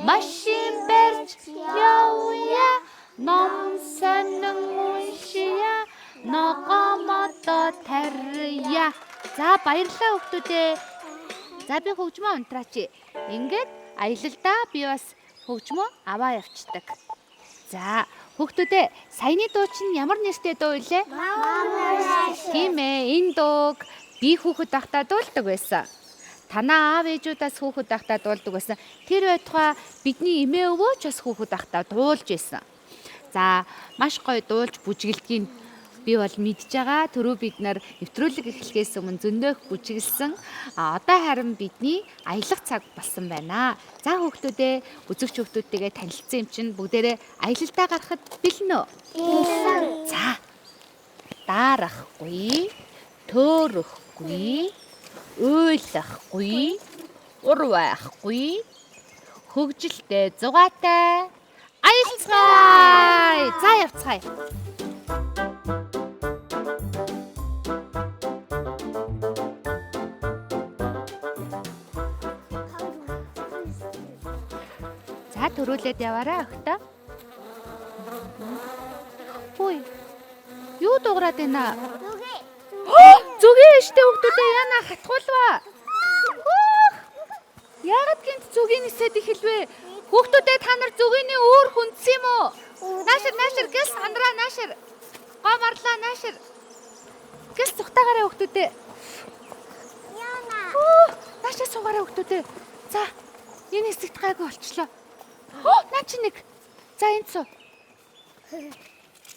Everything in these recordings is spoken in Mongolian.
машин барьж явъя, ном сонин уншия, ногоомодоо тарья. За баярлалаа хүүхдүүдээ. За би хөгжмөө унтраач. Ингээд аялалдаа би бас хөгжмөө аваа явцдаг. За хүүхдүүдээ саяны дуу чинь ямар нэртэй дуу вэ? Тийм ээ, энэ дууг би хүүхэд байхдаа дуулдаг байсан. Танаа аав ээжүүдээс хүүхэд байхдаа дуулдаг байсан. Тэр байтугай бидний эмээ өвөөч бас хүүхэд байхдаа дуулж байсан. За маш гоё дуулж бүжгэлдгийг би бол мэдж байгаа. Түрүү бид нар нэвтрүүлэг эхлэхээс өмнө зөндөөх бүжиглсэн. Одоо харин бидний аялах цаг болсон байна. За хүүхдүүдээ үзэгч хүүхдүүдтэйгээ танилцсан юм чинь бүгдээрээ аялалдаа гарахад бэлэн үү? Бэлэн. За. Дарахгүй, төөрөхгүй, уйлахгүй, урвахгүй, хөгжилтэй зугаатай аялцгаая. За явцгаая. За төрүүлээд яваарай охтоо. Хөөе. Юу дуурайд байна? Зүгээ штэ хүүхдүүдээ яна хатгуулваа. Яагаад гинт зүгийн нисээд ихэлвэ? Хүүхдүүдээ та нар зүгийн өөр хүндсэн юм уу? Наашир гэс андраа наашир. Гомарлаа наашир. Гэс цухтаагаараа хүүхдүүдээ. Яна. Наашаа суугаараа хүүхдүүдээ. За, энэ хэсэгт гайгүй болчлоо. Наа чи нэг. За энд суу.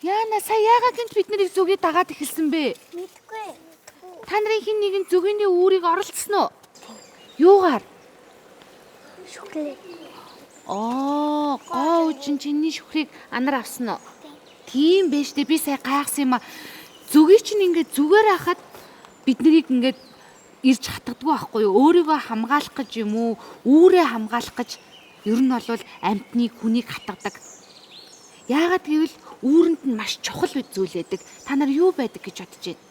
Яна сая яагаад гинт бид нарыг зүгийг дагаад эхэлсэн бэ? Мэдгүй. Та нарын хин нэгэн зүгийн үүрийг оролцсон уу? Юугаар? Шүхлээ. Гоо үчин чиний шүхрийг анар авсан уу? Тийм байж дээ би сая гайхсан юм а. Зүгийг чинь ингээд зүгээр хахад бид нарыг ингээд ирж хатгадгүй байхгүй юу? Өөрийгөө хамгаалах гэж юм уу? Үүрээ хамгаалах гэж ер нь бол амьтныг хүнийг хатгадаг. Яагаад гэвэл үүрэнд нь маш чухал зүйл байдаг. Та нар юу байдаг гэж бодож байна?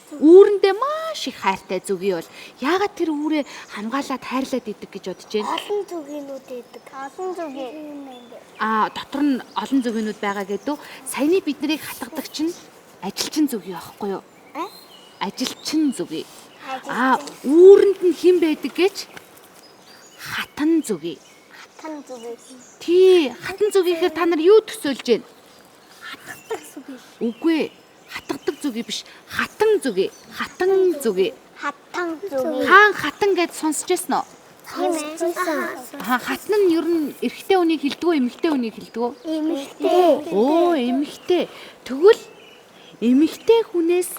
Үүрэндээ маш их хайртай зүгий бол яагаад тэр үүрээ хамгаалаад хайрлаад идэг гэж бодож байна? Олон зүгийнүүд байдаг. Олон зүгийн. Дотор нь олон зүгийнүүд байгаа гэдэг. Саяны бид нарыг хатгадаг чинь ажилчин зүгий байхгүй юу? Ажилчин зүгий. Үүрэнд нь хэн байдаг гэж? Хатан зүгий. Хатан зүгий. Тий, хатан зүгийхээр та нар юу төсөөлж байна? Хатдаг зүгий. Үгүй ээ. Хатгадаг зүгий биш. Хатан зүгий. Хатан зүгий. Хатан зүгий. Хаан хатан гэж сонсч байсан уу? Сонссон. Хатан нь ер нь эрэгтэй хүнийг хэлдэг үү, эмэгтэй хүнийг хэлдэг үү? Эмэгтэй. Эмэгтэй. Тэгвэл эмэгтэй хүнээс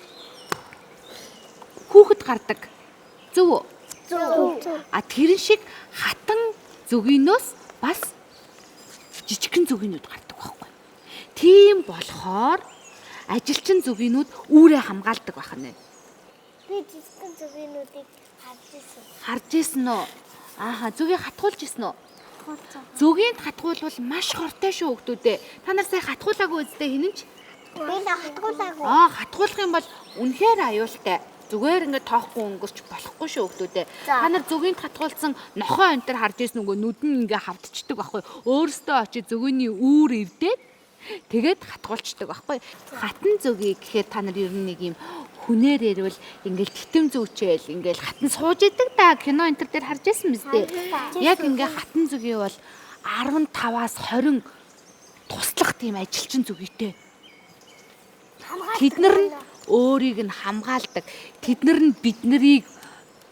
хүүхэд гардаг. Зөв үү? Зөв. Тэрэн шиг хатан зүгийнөөс бас жижигхэн зүгийнүүд гардаг байхгүй. Тийм болохоор ажилчин зүгийнүүд үүрээ хамгаалдаг байх нь. Би жижигхэн зүгийнүүдийг харж ирсэн. Харж ирсэн үү? Зүгийг хатгуулж ирсэн үү? Зүгийг хатгуулвал маш хортой шүү хүүхдүүдээ. Та нар сая хатгуулаагүй үстэй хинэнч? Би л хатгуулаагүй. Хатгуулах юм бол үнэхээр аюултай. Зүгээр ингээд тоохгүй өнгөрч болохгүй шүү хүүхдүүдээ. Та нар зүгийг хатгуулсан нохоо энэ төр харж ирсэн үгүй нүд нь ингээд хавдчихдаг байхгүй. Өөрөөсөө очиж зүгийний үүр эвдээд тэгээд хатгуулцдаг байхгүй. Хатан зүгий гэхээр та нар ер нь нэг юм хүнээр ирвэл ингээл титэм зүгчээл ингээл хатан сууж идэг да. Кино энэ төр дээр харж ирсэн биз дээ. Яг ингээ хатан зүгий бол 15-аас 20 туслах тийм ажилчин зүгийтэй. Тэд нар нь өөрийг нь хамгаалдаг. Тэд нар нь бид нарыг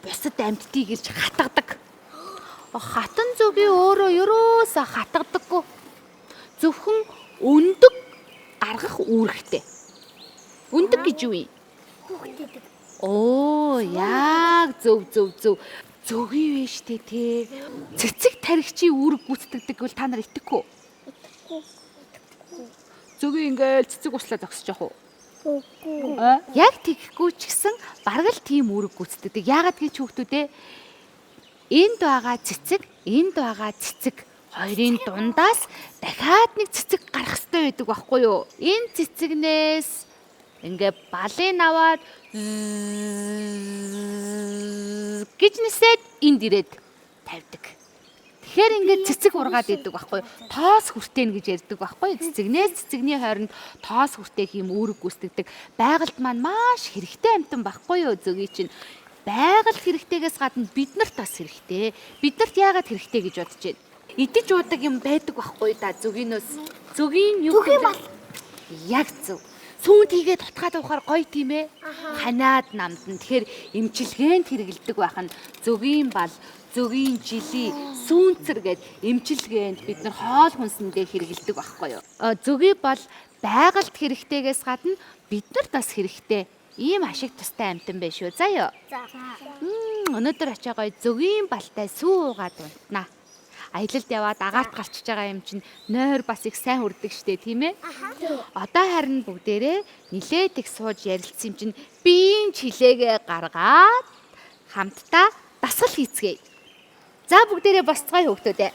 бусад амьтдыг ирж хатгадаг. Хатан зүгий өөрөө ерөөсө хатгадаггүй. Зөвхөн өндөг гаргах үүрэгтэй. Өндөг гэж юу юм? Хүүхдэд. Яг зөв. Зүгий вэ штэ те. Цэцэг тархичийн үүрэг гүйцэтгэдэг бол та нар итгэхгүй. Зүгий ингээл цэцэг услаа зогсож явах уу? Яг тэгэхгүй ч гэсэн бараг л тийм үүрэг гүйцэтгэдэг. Яагаад гэж хүүхдүүдээ энд байгаа цэцэг хоёрын дундаас дахиад нэг цэцэг гарах хэрэгтэй байдаг байхгүй юу? Энэ цэцэгнээс ингээ балын аваад гэж нисээд энд ирээд тавьдаг. Тэгэхээр ингээд цэцэг ургаад идэг байхгүй. Тоос хүртээн гэж ярьдаг байхгүй. Цэцэгнээс цэцэгний хооронд тоос хүртээх юм үүрэг гүйцэтгэдэг. Байгальд маань маш хэрэгтэй амтан байхгүй юу зөгийг чинь. Байгальд хэрэгтэйгээс гадна биднэрт бас хэрэгтэй. Биднэрт яагаад хэрэгтэй гэж бодож байна? Идэж уудаг юм байдаг байхгүй да зөгийнөөс. Зөгийн юу гэдэг? Яг зөв. Сүүнд хийгээд тутгаад уухаар гоё тийм ээ. Ханаад намдан. Тэгэхээр эмчилгээнд хэрэгэлдэг байх нь зөгийн бал, зөгийн жилий, сүүнцэр гэд эмчилгээнд бид нар хоол хүнсэндээ хэрэгэлдэг байхгүй юу. Зөгийн бол байгальд хэрэгтэйгээс гадна биднэрт бас хэрэгтэй. Ийм ашиг тустай амтан байна шүү. Заа юу. За. Өнөөдөр очоо гоё зөгийн балтай сүү уугаад унтнаа. Аялалд яваад агаарт гарчиж байгаа юм чинь нойр бас их сайн хүрдэг штэ тийм ээ. Одоо харин бүгдээрээ нилээд их сууж ярилцсан юм чинь биеийн чилээгээ гаргаад хамтдаа дасгал хийцгээе. За бүгдээрээ босцгоё хүүхдүүдээ.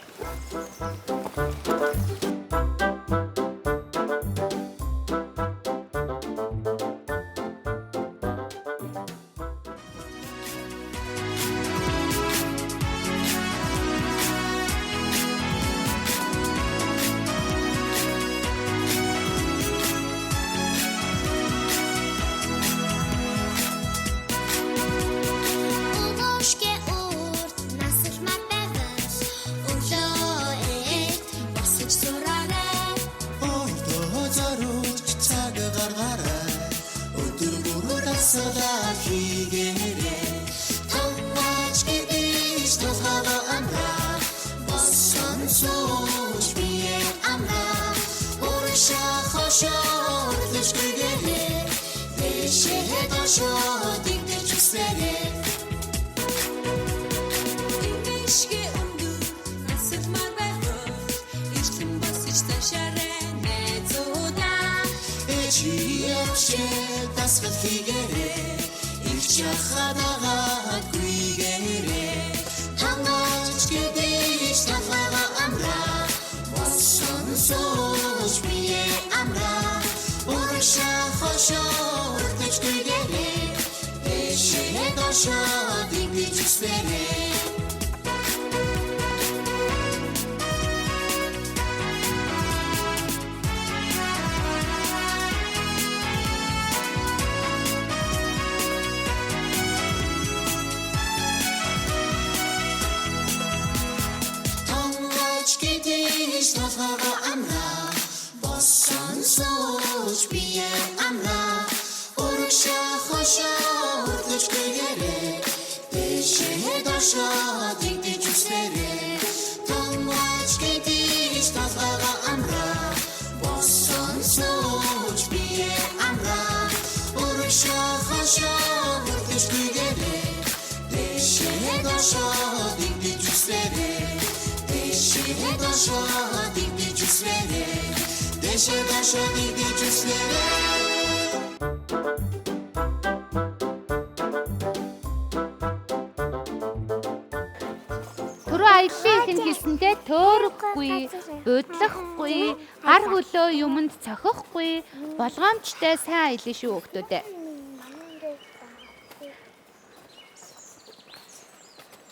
Түрүү аяллаа ихэн хэлсэндээ төөрөхгүй, будлахгүй, гар хөлөө юмд цохихгүй, болгоомжтой сайн аялна шүү хүүхдүүдээ.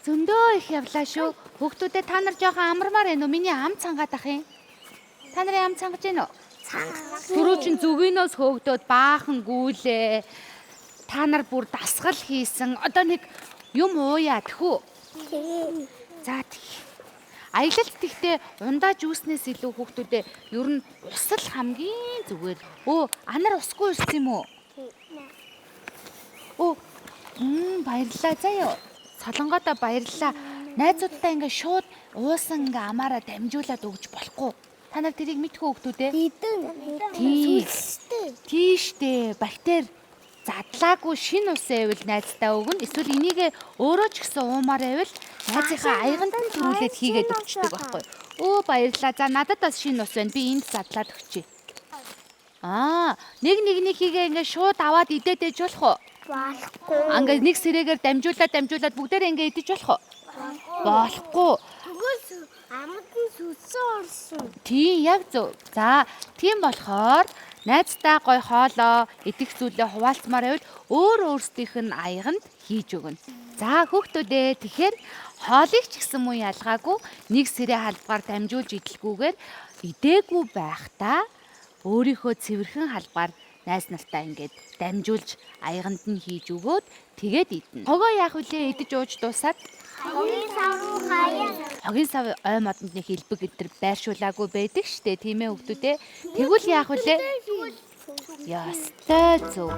Зөндөө их явлаа шүү. Хүүхдүүдээ та нар жоохон амармаар байна уу? Миний ам цангаад ах юм. Та нарын ам цангаж байна уу? Түрүү чин зүгийнөөс хөөгдөөд баахан гүйлээ. Та нар бүр дасгал хийсэн. Одоо нэг юм ууяа тэхүү. За тэгье. Аялалд тэгтээ ундаа жүүснээс илүү хүүхдүүдээ ер нь усал хамгийн зүгээр. Анар усгүй ирсэн юм уу? Баярлалаа заяа. Солонгоодоо баярлалаа. Найзуудтай ингээ шууд уусан ингээ амаараа дамжуулаад өгч болохгүй. Та нар тэрийг мэдхүү хүүхдүүдээ? Тийштэй. Бактери задлаагүй шин ус байвал найздаа өгнө. Эсвэл энийг өөрөө ч гэсэн уумаар байвал найзынхаа аяганд төрүүлээд хийгээд өгчдөг байхгүй. Баярлалаа. За надад бас шин ус байна. Би энд задлаад өгчээ. Нэгнийхийгээ ингээ шууд аваад идээд ээж болох уу? Болохгүй. Ингээ нэг сэрээгээр дамжуулаад бүгдээрээ ингээ идэж болох уу? Болохгүй. Тэгвэл амд нь сүтсэн орсон. Тийм яг зөв. За тийм болохоор найздаа гой хоолоо идэх зүйлээ хуваалцмаар байвал өөр өөрсдийнх нь аяганд хийж өгнө. За хүүхдүүдээ тэгэхээр Хоолыг ч гэсэн мөн ялгаагүй нэг сэрээ халбаар дамжуулж идэлгүйгээр идээгүй байхдаа өөрийнхөө цэвэрхэн халбаар найз нартай ингээд дамжуулж аяганд нь хийж өгөөд тэгээд идэнэ. Хогоо яах вүлээ идэж ууж дуусаад Хогийн сав руу хаяа. хогийн сав ой модонд нэг хэлбэг өдр байршуулаагүй байдаг штэ тийм ээ хүүхдүүдээ. Тэгвэл яах вүлээ? Ястай зөв.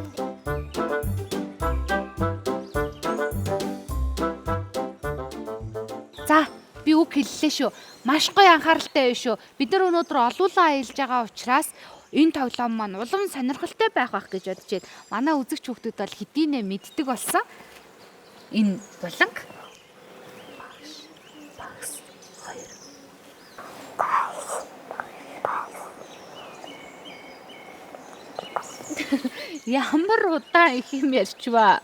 За би үг хэллээ шүү. Маш гоё анхааралтай байв шүү. Бид нар өнөөдөр олуулан аялж байгаа учраас энэ тоглоом маань улам сонирхолтой байх гэж бодож байна. Манай үзэгч хүүхдүүд бол хэдийнэ мэддэг болсон. Энэ буланг багс 2. Ямар удаан их юм ярьчваа.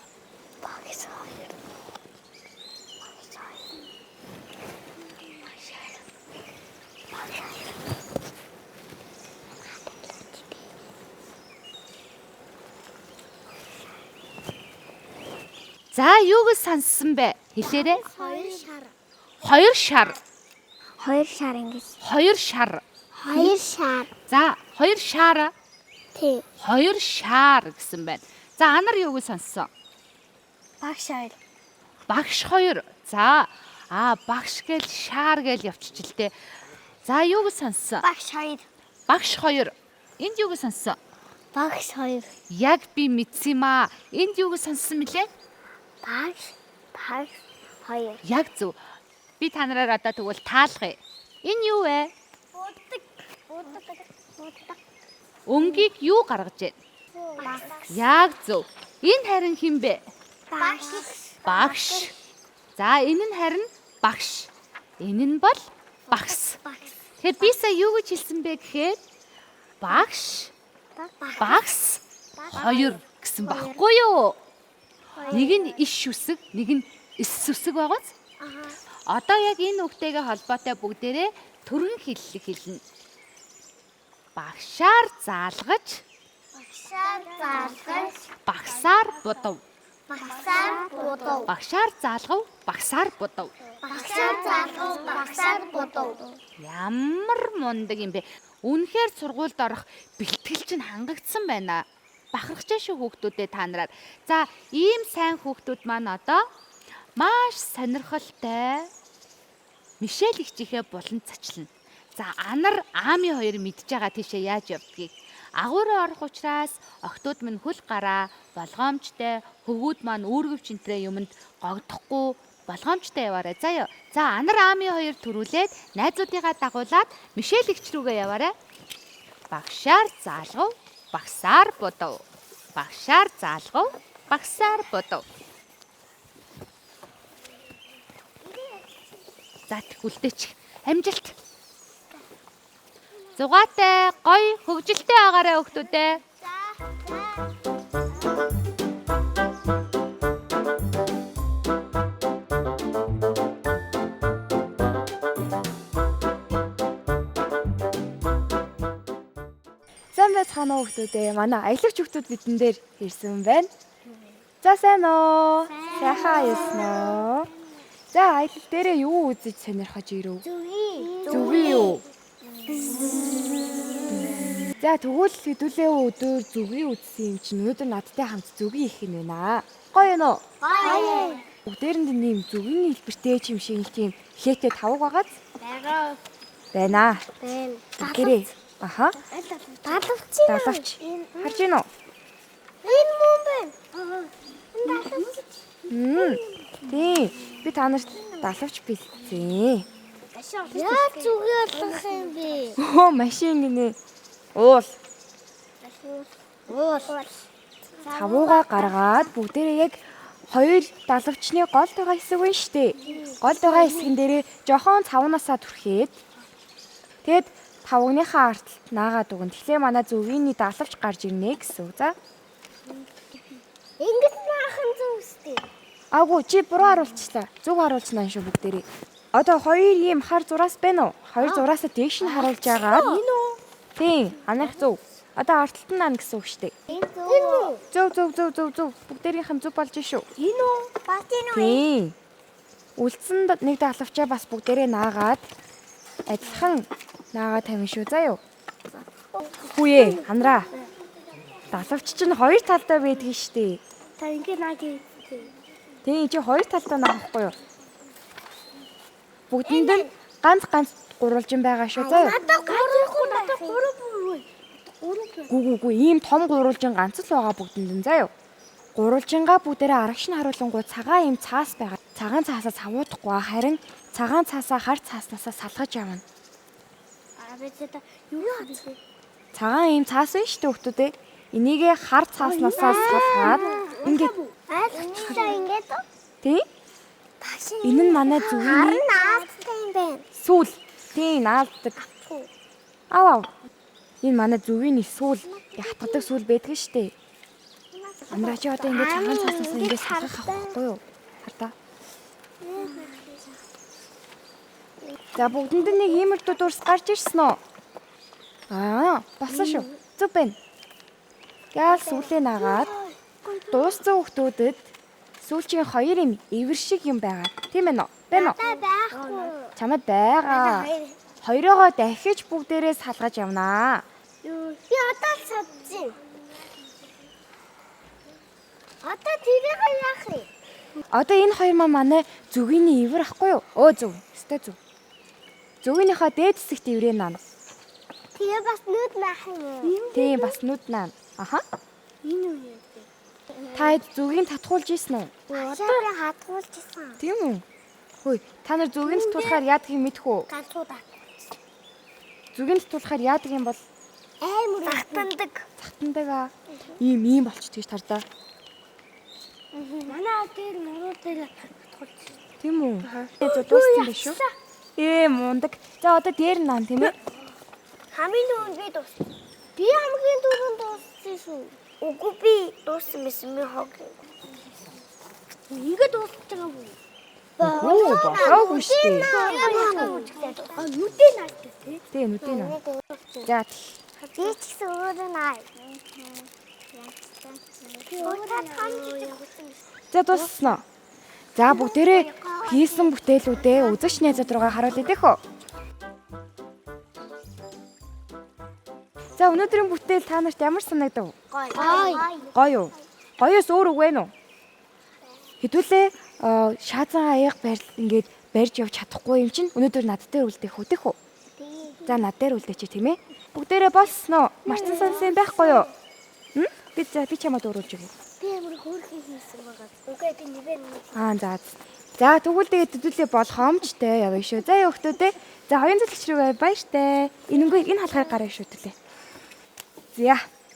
За юу гэж сонссон бэ? Хэлээрэй. 2 шар. 2 шар. 2 шар ингэж. 2 шар. 2 шар. За 2 шар. Тий. 2 шар гэсэн байна. За анар юу гэж сонссон? Багш 2. Багш 2. За багш гээл шар гээл явчихжээ. За юу гэж сонссон? Багш 2. Багш 2. Энд юу гэж сонссон? Багш 2. Яг би мэдсэн юм аа. Энд юу гэж сонссон мөлий? Багш 2. Яг зөв. Би та нараар одоо тэгвэл таалгая. Энэ юу вэ? Будаг. Өнгийг юу гаргаж байна? Багш. Яг зөв. Энэ харин хэн бэ? Багш. Багш. За энэ нь харин багш. Энэ нь бол багс. Тэгэхээр би сая юу гэж хэлсэн бэ гэхээр багш, багс 2 гэсэн баггүй юу? Нэг нь иш үсэг, нэг нь эс үсэг байгааз. Одоо яг энэ үгтэйгээ холбоотой бүгдээрээ төрөн хэллэг хэлнэ. Багшаар заалгаж, багсаар будав. Багшаар заалгав, багсаар будав. Ямар мундаг юм бэ? Үнэхээр сургуульд орох бэлтгэл чинь хангагдсан байна. Бахархаж шүү хүүхдүүдээ та нараар. За, ийм сайн хүүхдүүд маань одоо маш сонирхолтой Мишель ихчийнхээ буланд цачлана. За, анар Аами 2 мэдж байгаа тийшээ яаж явдгийг. Агуураа орох учраас охтууд минь хөл гараа, болгоомжтой, хөвгүүд маань үүргэвч энтрээ юмд гогдохгүй болгоомжтой яваарай. Заяа. За, анар Аами 2 төрүүлээд найзуудыгаа дагуулад Мишель ихч рүүгээ яваарай. Багшаар заалгав, багсаар будав. Багшаар заалгав, багсаар будав. За тэгүүлдээч. Амжилт. Зугаатай, гоё, хөгжилтэй агаарай хүүхдүүдээ. Сайн байцгаана уу хүүхдүүдээ. Манай аялагч хүүхдүүд бидэн дээр ирсэн байна. За сайн уу? Сайхан яасан уу? За аялал дээрээ юу үзэж сонирхож ирв? Зүгий юу? За тэгвэл хэдүүлээ өдөр зүгий үзсэн юм чинь өнөөдөр надтай хамт зүгий их юм байна. Гоё юу? Гоё. Бүгдээрэнд нэм зүгийн хэлбэртэй юм шиг тийм хээтэй тавг байгааз Байгаа. байна. Байна. Гэрээ. Аха. Далавч. Далавч. Харж гин үү? Энэ мөн байна. Далавч. Тий. Би та нарт далавч бэлдсэн. Яа зүгээ болох юм бэ? Оо машин гинэ. Уул. Тавууга гаргаад бүгдээрээ яг 2 далавчны гол байгаа хэсэг байна штэ. Гол байгаа хэсгэн дээрээ жохон цавнаасаа түрхээд тэгэд тавгныхаа артлт наагаад өгөн. Тэгэхээр манай зүгийн далавч гарч ирнэ гэсэн үг. За. Ингэж наахан зүгстэй. Агуу чи буруу харуулчихлаа. Зүг харуулчихнаа шүү бүгдээрээ. Одоо 2 ийм хар зураас байна уу? 2 зураасаа дээш нь харуулж агаад. Энэ үү? Тийм, анх зүг. Одоо артлт нь ан гэсэн үг шүү дээ. Энэ үү? Зүг. Бүгдээрийнх нь зүг болж шүү. Энэ үү? Бас энэ үү? Тийм. Үлдсэн нэг далавчаа бас бүгдээрээ наагаад адилхан наагаад тавина шүү. Заа юу. Хүүе, ханараа. Далавч чинь хоёр талтай байдаг штэ. Та ингэ наад юм. Тэгээ чи хоёр талтай наахгүй юу? Бүгдэнд нь ганц гурвалжин байгаа шүү. Заа юу. Надад 3 бүр. Гү ийм том гурвалжин ганц л байгаа бүгдэнд нь. Заа юу. Гурвалжингаа бүгдээрээ арагш нь харуулангуй цагаан ийм цаас байгаа. Цагаан цаасаа савуудахгүй харин цагаан цаасаа хар цааснасаа салгаж явна. Абэцэта юу яац? Цагаан ийм цаас байна шүү дээ хүмүүдээ. Энийгээ хар цааснасаа салгаад ингээд ингээд тий? Энэ нь манай зүгийн наадтай юм байна. сүүл. Тий, наалдаг. Аваа. Энэ манай зүгийн сүүл, хатгадаг сүүл байдаг шүү дээ. Амраа чи одоо ингээд цагаан цааснаас ингээд салгах авахгүй юу? Хардаа. За бүгдэнд нь нэг иймэрдүү дурс гарч ирсэн үү? Болсон шүү. Зүг байна. Гал сүүлээ нагаад дууссан хүмүүдэд сүүлчийн хоёр юм эвэр шиг юм байгаа. Тийм ээ нөө? Байна уу? Байхгүй. Чамд байгаа. Хоёроо дахиж бүгдээрээ салгаж явнаа. Би одоо л чадчих. Одоо тэрийг яах вэ? Одоо энэ хоёр манай зүгийн эвэр ахгүй юу? Зөв. Өстэй зөв. Зүгийнхаа дээд хэсэгт эврээ наана. Тэгээ бас нүд наах юм уу? Тийм бас нүд наана. Аха. Энэ юу юм? Та зүгийг татгуулж ийсэн үү? Одоо хатгуулж исэн. Тийм үү? Хөөе, та нар зүгийг татуулахаар яадгийг мэдэх үү? Ганцуудаа. Зүгийг татуулахаар яадаг юм бол Амар захтандаг. захтандаг ийм болчтой гэж тардаа. Манай дээр нуруу дээр хатгуулж. Тийм үү? Дууссан биш үү? Мундаг. За одоо дээр наан тийм ээ. Хамгийн түрүүнд би дууссан. Би хамгийн түрүүнд дууссан шүү. Үгүй би дууссан байсан би хог. Игээ дууссан байгаа бүе. Бохоогүй шүү дээ. Нүдээ наадтай тий. Тий, нүдээ наа. За Би ч гэсэн өөрөө наа. За дууссан уу? За бүгдээрээ хийсэн бүтээлүүдээ үзэгч найзууд руугаа харуулъя дэх үү? За өнөөдрийн бүтээл та нарт ямар санагдав? Гоё юу? Гоёос өөр үг вэ нүү? Хэдүүлээ шаазан аяга ингээд барьж явж чадахгүй юм чинь өнөөдөр над дээр үлдэх үү? За над дээр үлдээч тийм ээ. Бүгдээрээ болсноо. Марцсан сонсон байхгүй юу? Би чамд өөрүүлж өгье. Би амар хөөрхөн хийсэн байгаа. Үгүй би нивэн. За. За тэгвэл тэгээд хэдүүлээ болгоомжтой явъя шүү. За өгтөөдөө. За хоёрын зөвлөгч рүү баяртай. Энэ халахыг гараа шүү төлөө.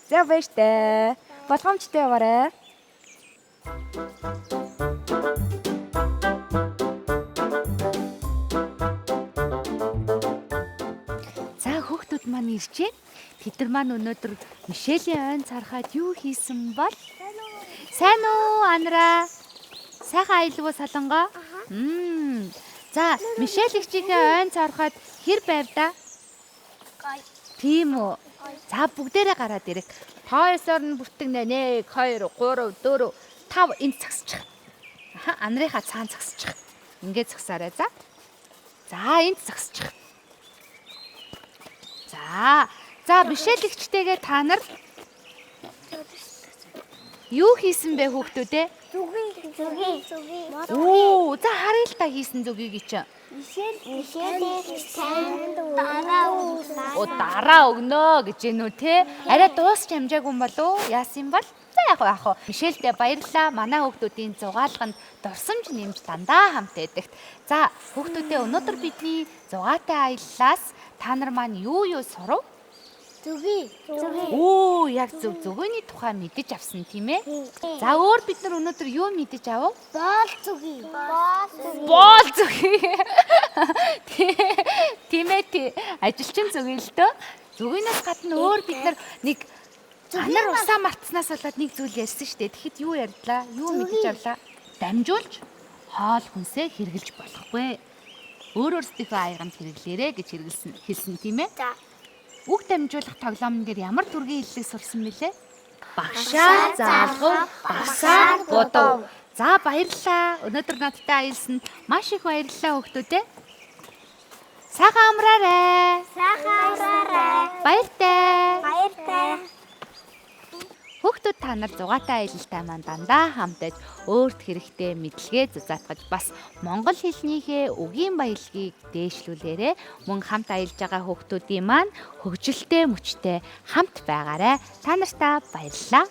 За баяртай. Болгоомжтой яваарай. За хүүхдүүд маань ирж байна. Тэд нар маань өнөөдөр Мишелийн ойн царахад юу хийсэн бол? Сайн уу Анара? Сайхан аялав уу Солонгоо? За Мишель ихчийнхээ ойн царахад хэр байв да? Тийм үү. За бүгдээрээ гараад ирэх. Тоосоор нь бүртгэнэ 1 2 3 4 5 энд цагсчих. Анарынхаа цаан цагсчих. Ингээд цагсаарай за. За энд цагсчих. За Мишель ихчтэйгээ та нар юу хийсэн бэ хүүхдүүдээ? Зүгийн. За харъя л та хийсэн зүгийг чинь. Мишель Дараа өгнө гэж гэнэ үү те? Арай дуусч амжаагүй юм болов уу? Яасан юм бол? За яах вэ? Мишельдээ баярлалаа. Манай хүүхдүүдийн зугаалганд дурсамж нэмж дандаа хамт байдагт. За хүүхдүүдээ өнөөдөр бидний зугаатай аяллаас та нар маань юу сурав? Зүгийн. Яг зүгөөний тухай мэдэж авсан тийм ээ. За өөр бид нар өнөөдөр юу мэдэж авав? Боол зүгийн. Боол зүгийн. Тийм ээ. Ажилчин зүгийн л дөө. Зүгийнээс гадна өөр бид нар нэг анар усаа мартснаас болоод нэг зүйл ярьсан шүү дээ. Тэгэхэд юу ярьлаа? Юу мэдэж авлаа? Дамжуулж хоол хүнсээ хэрглэж болохгүй. Өөрөөсдийнхөө аяганд хэрэглээрэ гэж хэлсэн тийм ээ. За. Үг дамжуулах тоглоомн дээр ямар төргийн хэллэг сурсан бэлээ? Багшаар заалгав, багсаар бодов. За баярлалаа. Өнөөдөр надтай аялсанд маш их баярлалаа хүүхдүүдээ. Сайхан амраарай. Сайхан амраарай. Баяртай. Баяртай. Хүүхдүүд та нар зугаатай аялалтай маань дандаа хамтаж өөрт хэрэгтэй мэдлэгээ зузаатгаж бас монгол хэлнийхээ үгийн баялгийг дээшлүүлээрэ мөн хамт аялж байгаа хүүхдүүдийн маань хөгжилтэй мөчтэй хамт байгаарай. Та нартай баярлалаа.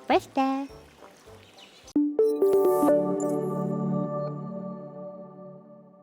Баяртай.